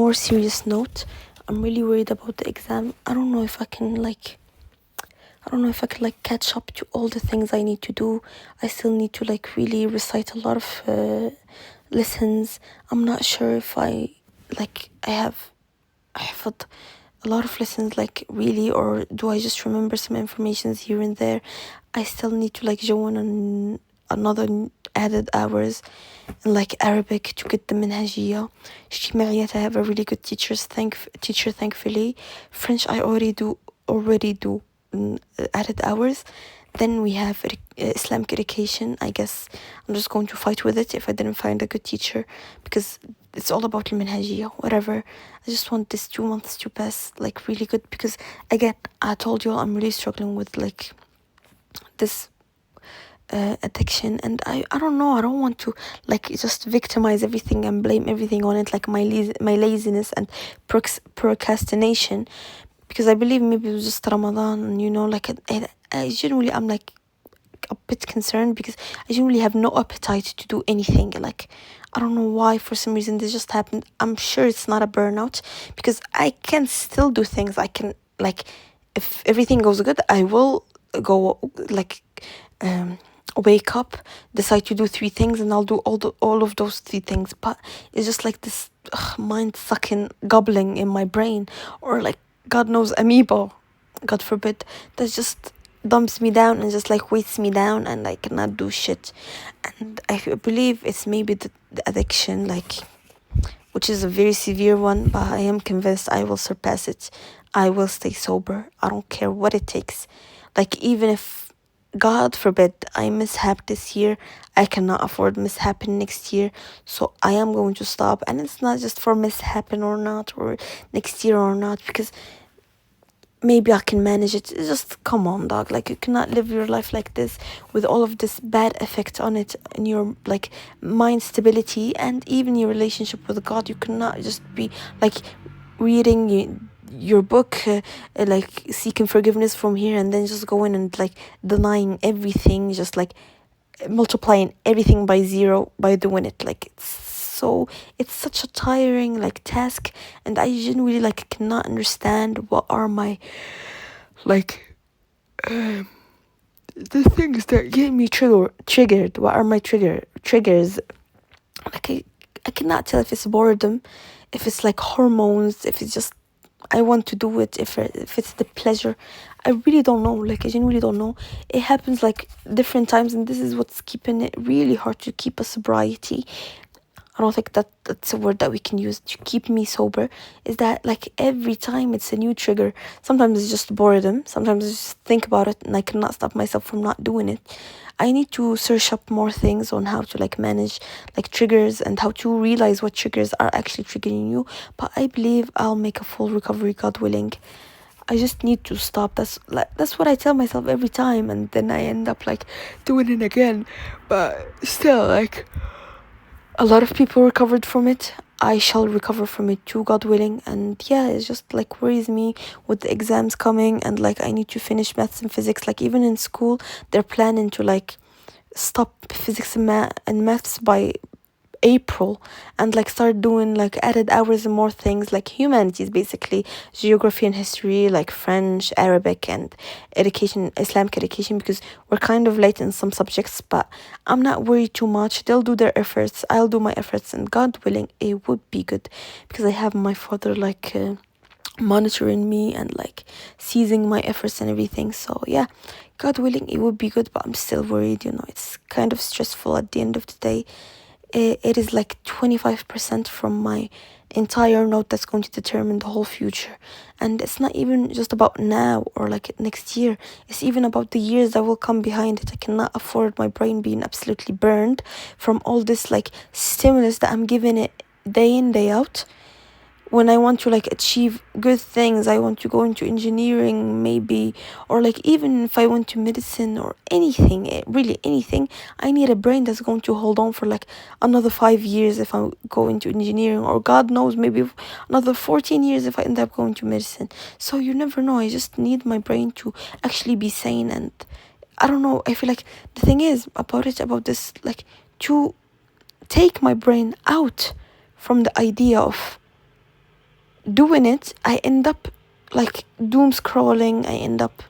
more serious note, I'm really worried about the exam. I don't know if I can catch up to all the things I need to do. I still need to really recite a lot of lessons. I'm not sure if I have a lot of lessons really, or do I just remember some informations here and there. I still need to join another added hours in Arabic to get the منهجية. اجتماعيات I have a really good teacher thankfully. French I already do added hours. Then we have Islamic education. I guess I'm just going to fight with it if I didn't find a good teacher, because it's all about المنهجية. Whatever, I just want this 2 months to pass really good, because again, I told you I'm really struggling with this addiction, and I don't know, I don't want to just victimize everything and blame everything on it, my laziness and procrastination, because I believe maybe it was just Ramadan, and I genuinely I'm a bit concerned, because I genuinely have no appetite to do anything. I don't know why, for some reason this just happened. I'm sure it's not a burnout, because I can still do things. I can if everything goes good, I will go wake up, decide to do 3 things, and I'll do all of those 3 things. But it's just this mind sucking gobbling in my brain, or God knows, amoeba, God forbid, that just dumps me down and just weights me down, and I cannot do shit. And I believe it's maybe the addiction, which is a very severe one, but I am convinced I will surpass it. I will stay sober. I don't care what it takes. Even if, God forbid, I mishap this year, I cannot afford mishapping next year. So I am going to stop. And it's not just for mishapping or not, or next year or not, because maybe I can manage it. It's just, come on, dog. You cannot live your life like this, with all of this bad effect on it, in your mind stability and even your relationship with God. You cannot just be reading your book, seeking forgiveness from here, and then just going and denying everything, just multiplying everything by 0 by doing it. It's such a tiring task, and I genuinely cannot understand what are my the things that get me triggered. What are my triggers? I cannot tell if it's boredom, if it's hormones, if it's just I want to do it, if it's the pleasure. I really don't know. I genuinely don't know. It happens different times, and this is what's keeping it really hard to keep a sobriety. I don't think that's a word that we can use to keep me sober, is that every time it's a new trigger. Sometimes it's just boredom, sometimes I just think about it and I cannot stop myself from not doing it. I need to search up more things on how to manage triggers, and how to realize what triggers are actually triggering you. But I believe I'll make a full recovery, God willing. I just need to stop. That's what I tell myself every time, and then I end up doing it again. But still, a lot of people recovered from it. I shall recover from it too, God willing. And yeah, it's just worries me with the exams coming, and I need to finish maths and physics. Even in school, they're planning to stop physics and maths by April, and start doing added hours and more things, humanities, basically geography and history, French, Arabic, and Islamic education, because we're kind of late in some subjects. But I'm not worried too much. They'll do their efforts, I'll do my efforts, and God willing, it would be good, because I have my father monitoring me and seizing my efforts and everything. So yeah, God willing, it would be good. But I'm still worried. It's kind of stressful at the end of the day. It is 25% from my entire note that's going to determine the whole future. And it's not even just about now or next year. It's even about the years that will come behind it. I cannot afford my brain being absolutely burned from all this stimulus that I'm giving it day in, day out. When I want to achieve good things, I want to go into engineering maybe, or even if I went to medicine or anything, really anything, I need a brain that's going to hold on for another 5 years if I go into engineering, or God knows, maybe another 14 years if I end up going to medicine. So you never know. I just need my brain to actually be sane. And I don't know, I feel the thing is about this, to take my brain out from the idea of doing it, I end up like doom scrolling. I end up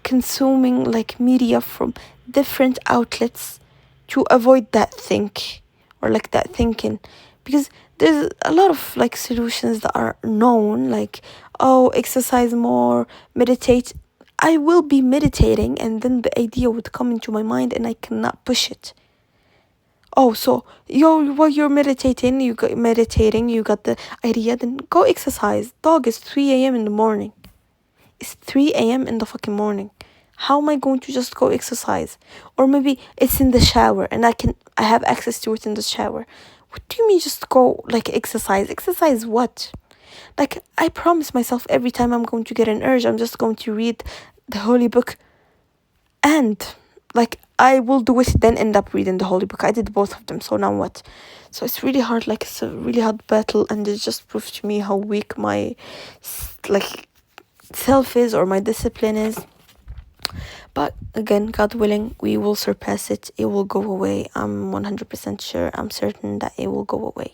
consuming like media from different outlets to avoid that think or like that thinking, because there's a lot of like solutions that are known, like, oh, exercise more, meditate. I will be meditating and then the idea would come into my mind and I cannot push it. Oh, so while you're meditating, you got the idea, then go exercise. Dog, it's 3 a.m. in the morning. It's 3 a.m. in the fucking morning. How am I going to just go exercise? Or maybe it's in the shower and I have access to it in the shower. What do you mean just go like exercise? Exercise what? Like, I promise myself every time I'm going to get an urge, I'm just going to read the holy book, and like I will do it, then end up reading the holy book. I did both of them, so now what? So it's really hard, like it's a really hard battle, and it just proves to me how weak my like self is or my discipline is. But again, God willing, we will surpass it. It will go away. I'm 100% sure. I'm certain that it will go away.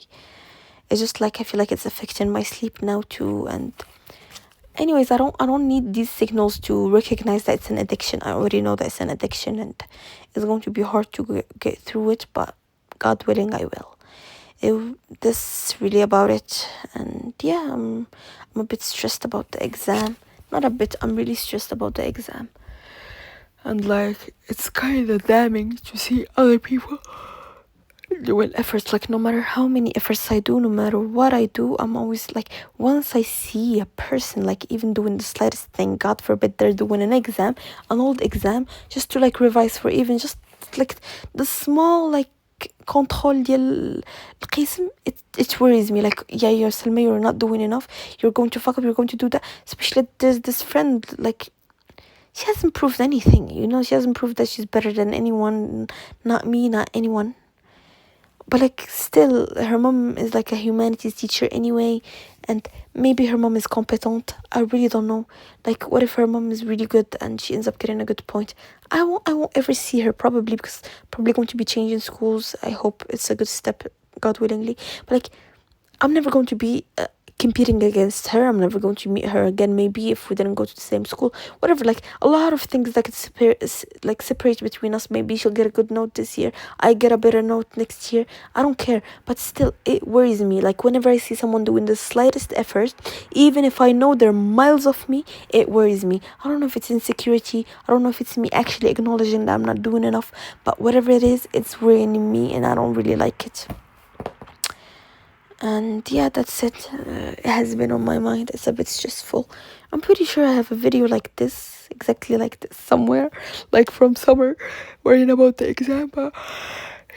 It's just like I feel like it's affecting my sleep now too. And anyways, I don't need these signals to recognize that it's an addiction. I already know that it's an addiction, and it's going to be hard to get through it. But God willing, I will. This really about it. And yeah, I'm a bit stressed about the exam. Not a bit. I'm really stressed about the exam. And like, it's kind of damning to see other people doing efforts. Like, no matter how many efforts I do, no matter what I do, I'm always like, once I see a person like even doing the slightest thing, God forbid they're doing an old exam, just to like revise for even just like the small like control ديال القسم, it worries me. Like, yeah, you're Salma, you're not doing enough, you're going to fuck up, you're going to do that. Especially there's this friend, like, she hasn't proved anything, she hasn't proved that she's better than anyone, not me, not anyone. But like, still, her mom is like a humanities teacher anyway, and maybe her mom is competent. I really don't know. Like, what if her mom is really good and she ends up getting a good point? I won't ever see her, probably, because probably going to be changing schools. I hope it's a good step, God willingly. But like, I'm never going to be competing against her. I'm never going to meet her again, maybe, if we didn't go to the same school, whatever. Like, a lot of things that could separate between us. Maybe she'll get a good note this year, I get a better note next year. I don't care, but still, it worries me. Like, whenever I see someone doing the slightest effort, even if I know they're miles off me, it worries me. I don't know if it's insecurity, I don't know if it's me actually acknowledging that I'm not doing enough, but whatever it is, it's worrying me, and I don't really like it. And yeah, that's it. It has been on my mind. It's a bit stressful. I'm pretty sure I have a video like this, exactly like this, somewhere, like from summer, worrying about the exam. But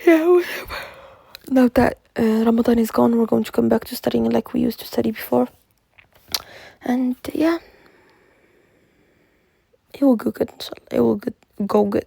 yeah, whatever. Now that Ramadan is gone, we're going to come back to studying like we used to study before. And yeah, it will go good, inshallah. It will go good.